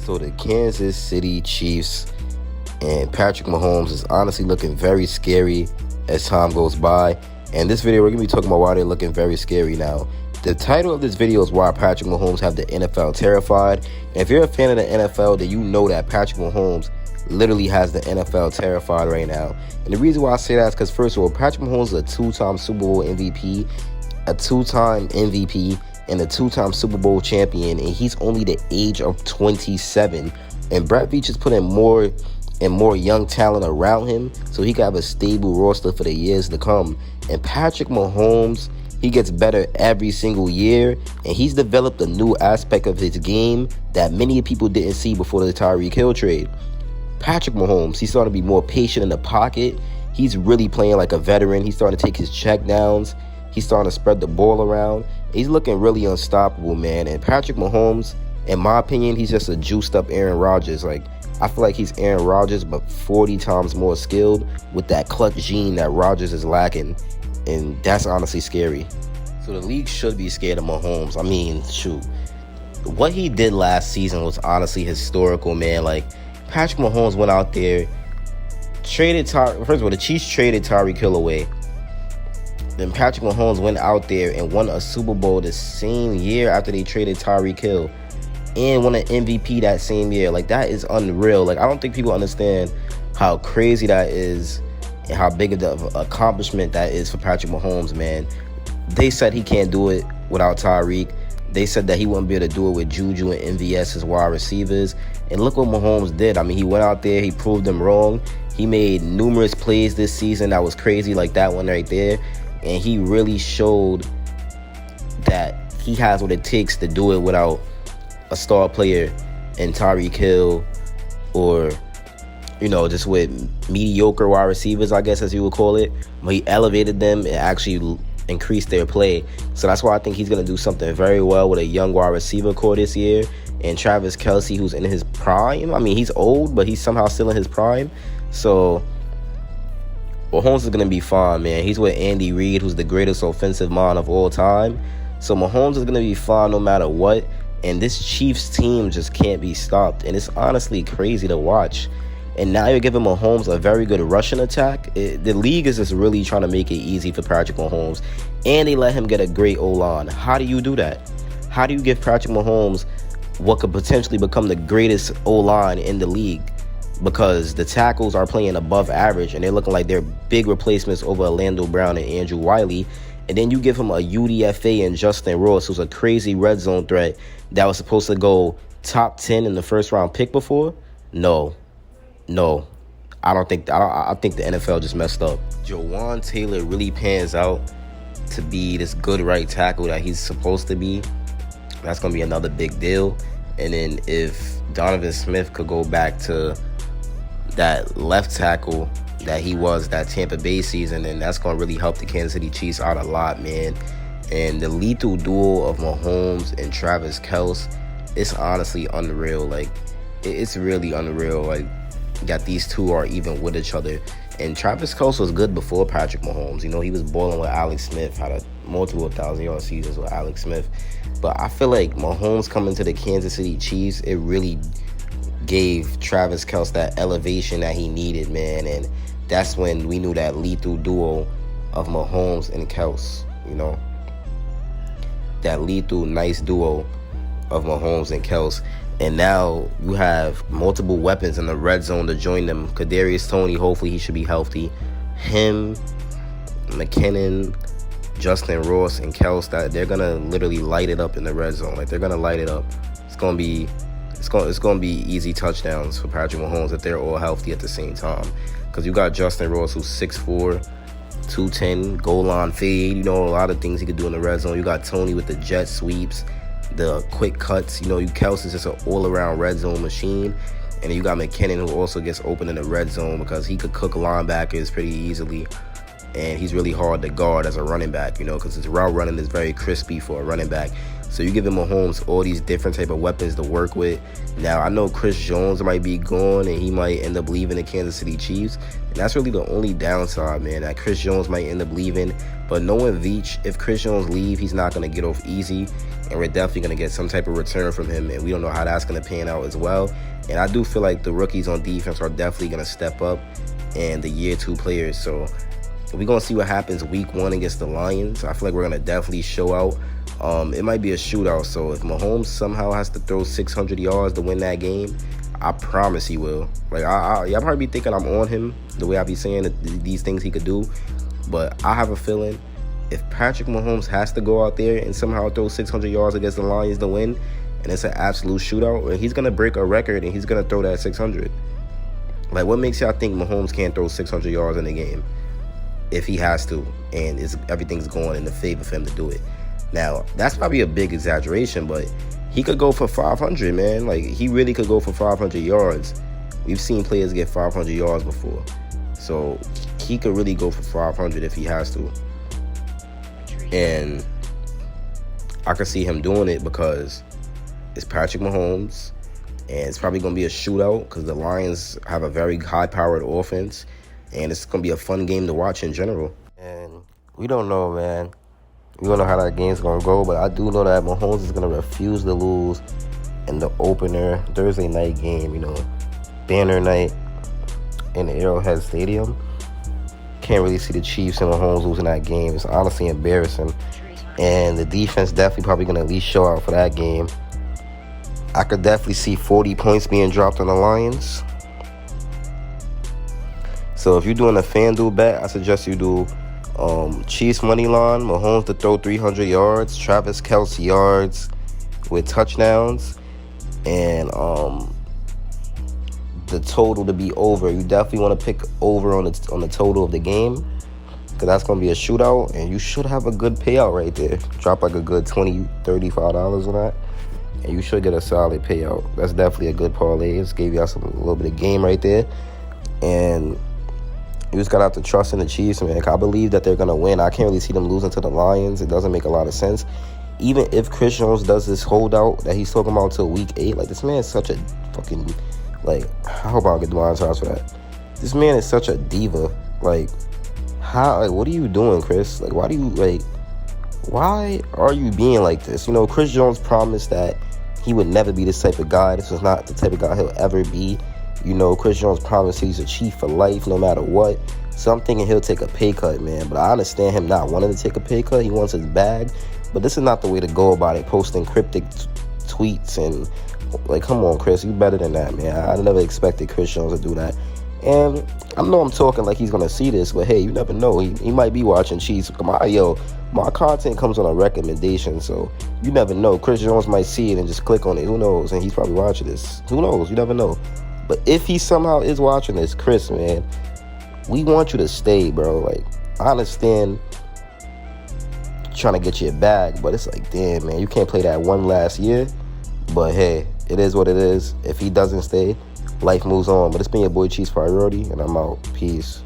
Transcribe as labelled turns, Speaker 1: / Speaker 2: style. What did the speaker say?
Speaker 1: So the Kansas City Chiefs and Patrick Mahomes is honestly looking very scary as time goes by. And this video, we're going to be talking about why they're looking very scary now. The title of this video is why Patrick Mahomes have the NFL terrified. And if you're a fan of the NFL, then you know that Patrick Mahomes literally has the NFL terrified right now. And the reason why I say that is because, first of all, Patrick Mahomes is a two-time Super Bowl MVP, a two-time MVP, and a two-time Super Bowl champion, and he's only the age of 27. And Brett Veach is putting more and more young talent around him so he can have a stable roster for the years to come. And Patrick Mahomes, he gets better every single year, and he's developed a new aspect of his game that many people didn't see before the Tyreek Hill trade. Patrick Mahomes, he's starting to be more patient in the pocket. He's really playing like a veteran. He's starting to take his checkdowns. He's starting to spread the ball around. He's looking really unstoppable, man. And Patrick Mahomes, in my opinion, he's just a juiced up Aaron Rodgers. Like, I feel like he's Aaron Rodgers, but 40 times more skilled with that clutch gene that Rodgers is lacking. And that's honestly scary. So the league should be scared of Mahomes. I mean, shoot. What he did last season was honestly historical, man. Like, Patrick Mahomes went out there, first of all, the Chiefs traded Tyreek Hill away. Then Patrick Mahomes went out there and won a Super Bowl the same year after they traded Tyreek Hill, and won an MVP that same year. Like, that is unreal. Like, I don't think people understand how crazy that is and how big of an accomplishment that is for Patrick Mahomes, man. They said he can't do it without Tyreek. They said that he wouldn't be able to do it with Juju and MVS as wide receivers. And look what Mahomes did. I mean, he went out there, he proved them wrong. He made numerous plays this season that was crazy, like that one right there. And he really showed that he has what it takes to do it without a star player in Tyreek Hill, or, you know, just with mediocre wide receivers, I guess, as you would call it. But he elevated them and actually increased their play. So that's why I think he's going to do something very well with a young wide receiver core this year. And Travis Kelce, who's in his prime. I mean, he's old, but he's somehow still in his prime. So Mahomes is going to be fine, man. He's with Andy Reid, who's the greatest offensive mind of all time. So Mahomes is going to be fine no matter what. And this Chiefs team just can't be stopped. And it's honestly crazy to watch. And now you're giving Mahomes a very good rushing attack. The league is just really trying to make it easy for Patrick Mahomes. And they let him get a great O-line. How do you do that? How do you give Patrick Mahomes what could potentially become the greatest O-line in the league? Because the tackles are playing above average, and they're looking like they're big replacements over Orlando Brown and Andrew Wiley. And then you give him a UDFA and Justin Ross, who's a crazy red zone threat that was supposed to go top 10 in the first round pick before? No, I think the NFL just messed up. Jawan Taylor really pans out to be this good right tackle that he's supposed to be. That's going to be another big deal. And then if Donovan Smith could go back to that left tackle that he was that Tampa Bay season, and that's going to really help the Kansas City Chiefs out a lot, man. And the lethal duo of Mahomes and Travis Kelce, it's honestly unreal. Like, it's really unreal. Like, that these two are even with each other. And Travis Kelce was good before Patrick Mahomes. You know, he was balling with Alex Smith, had a multiple 1,000-yard seasons with Alex Smith. But I feel like Mahomes coming to the Kansas City Chiefs, it really gave Travis Kelce that elevation that he needed, man. And that's when we knew that lethal duo of Mahomes and Kelce, you know. That lethal, nice duo of Mahomes and Kelce. And now you have multiple weapons in the red zone to join them. Kadarius Toney, hopefully he should be healthy. Him, McKinnon, Justin Ross, and Kelce, that they're gonna literally light it up in the red zone. Like, they're gonna light it up. It's gonna be easy touchdowns for Patrick Mahomes if they're all healthy at the same time. Because you got Justin Ross, who's 6'4", 210, goal line fade. You know, a lot of things he could do in the red zone. You got Toney with the jet sweeps, the quick cuts. You know, Kelce is just an all-around red zone machine. And then you got McKinnon, who also gets open in the red zone because he could cook linebackers pretty easily. And he's really hard to guard as a running back, you know, because his route running is very crispy for a running back. So you're giving Mahomes all these different type of weapons to work with. Now, I know Chris Jones might be gone and he might end up leaving the Kansas City Chiefs. And that's really the only downside, man, that Chris Jones might end up leaving. But knowing Veach, if Chris Jones leave, he's not going to get off easy. And we're definitely going to get some type of return from him. And we don't know how that's going to pan out as well. And I do feel like the rookies on defense are definitely going to step up, and the year 2 players. So we're going to see what happens week 1 against the Lions. I feel like we're going to definitely show out. It might be a shootout, so if Mahomes somehow has to throw 600 yards to win that game, I promise he will. Like, y'all probably be thinking I'm on him the way I be saying that these things he could do, but I have a feeling if Patrick Mahomes has to go out there and somehow throw 600 yards against the Lions to win, and it's an absolute shootout, he's going to break a record and he's going to throw that 600. Like, what makes y'all think Mahomes can't throw 600 yards in a game if he has to, and everything's going in the favor for him to do it? Now, that's probably a big exaggeration, but he could go for 500, man. Like, he really could go for 500 yards. We've seen players get 500 yards before. So, he could really go for 500 if he has to. And I could see him doing it because it's Patrick Mahomes, and it's probably going to be a shootout because the Lions have a very high-powered offense, and it's going to be a fun game to watch in general. And we don't know, man. We don't know how that game's going to go, but I do know that Mahomes is going to refuse to lose in the opener Thursday night game, banner night in the Arrowhead Stadium. Can't really see the Chiefs and Mahomes losing that game. It's honestly embarrassing. And the defense definitely probably going to at least show out for that game. I could definitely see 40 points being dropped on the Lions. So if you're doing a FanDuel bet, I suggest you do Chiefs money line, Mahomes to throw 300 yards, Travis Kelce yards with touchdowns, and the total to be over. You definitely want to pick over on the total of the game, because that's going to be a shootout, and you should have a good payout right there. Drop like a good $20, $35 on that, and you should get a solid payout. That's definitely a good parlay. Just gave y'all a little bit of game right there, and you just got to have to trust in the Chiefs, man. I believe that they're going to win. I can't really see them losing to the Lions. It doesn't make a lot of sense. Even if Chris Jones does this holdout that he's talking about until week 8, like, this man is such a fucking, like, I hope I don't get demonetized for that. This man is such a diva. Like, how, like, what are you doing, Chris? Like, why are you being like this? Chris Jones promised that he would never be this type of guy. This is not the type of guy he'll ever be. Chris Jones promised he's a Chief for life no matter what. So I'm thinking he'll take a pay cut, man. But I understand him not wanting to take a pay cut. He wants his bag. But this is not the way to go about it, posting cryptic tweets. And, like, come on, Chris. You better than that, man. I never expected Chris Jones to do that. And I know I'm talking like he's going to see this. But, hey, you never know. He might be watching Chiefs. Come on, my content comes on a recommendation. So you never know. Chris Jones might see it and just click on it. Who knows? And he's probably watching this. Who knows? You never know. But if he somehow is watching this, Chris, man, we want you to stay, bro. Like, I understand trying to get you a bag, but it's like, damn, man, you can't play that one last year. But, hey, it is what it is. If he doesn't stay, life moves on. But it's been your boy Chiefs Priority, and I'm out. Peace.